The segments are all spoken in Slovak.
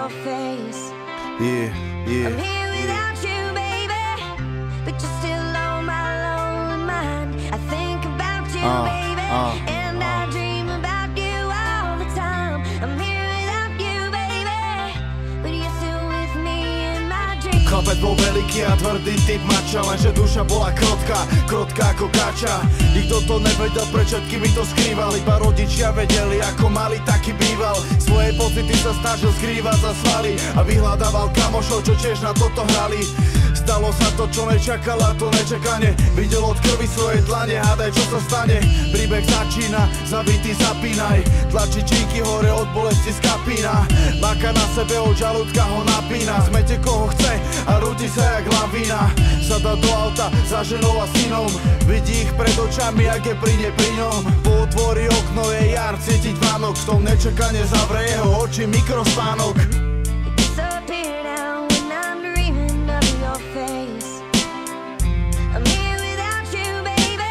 your face. Yeah, yeah. I'm here without you, baby, but you're still on my lonely mind. I think about you, baby, and I dream about you all the time. I'm here without you, baby, but you're still with me in my dreams. Chlapec bol veľký a tvrdý typ mača, lenže duša bola krotká ako kača. Nikto to nevedel, pred všetkými to skrýval, iba rodičia vedeli, ako mali, taký býval. Svoje pocity sa snažil skrývať za svaly a vyhľadával kamošov, čo tiež na toto hrali. Stalo sa to, čo nečakala, to nečakanie. Videl od krvi svoje dlane, hádaj, čo sa stane. Príbeh začína, zabitý zapínaj. Tlačí číky hore, od bolesti skapína. Máka na sebe, od žalúdka ho napína. Smete koho chce a rúti sa jak lavína. Sadá do auta za ženou a synom, vidí ich pred očami, ak je pri ňom. Potvorí okno, je jar, cítiť Vánok. V tom nečakane zavre jeho oči mikrospánok. I'm here without you, baby,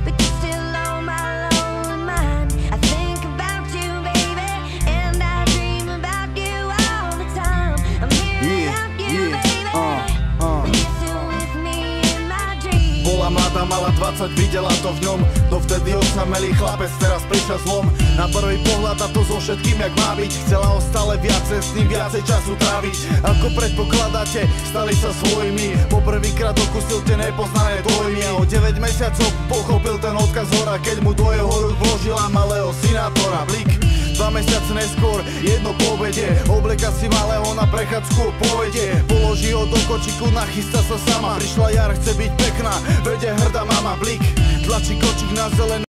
but you're still on my lonely mind. I think about you, baby, and I dream about you all the time. I'm here without you, baby, but you're still with me in my dreams. Bola mladá, mala 20, videla to v ňom. Dovtedy osamelý chlapec, teraz prišiel zlom. Na prvý pohľad a to so všetkým, jak má byť. Chcela ho stále viacej, s ním viacej času tráviť. Ako predpokladáte, stali sa svojimi. Poprvýkrát okusil tie nepoznané dojmy a o 9 mesiacov pochopil ten odkaz hora, keď mu do jeho rúk vložila malého synátora. Blik 2 mesiace neskôr, jedno po obede, obleka si malého na prechádzku, povedie. Položí ho do kočiku, nachystá sa sama. Prišla jar, chce byť pekná, vede hrdá mama. Blik tlačí kočík na zelený.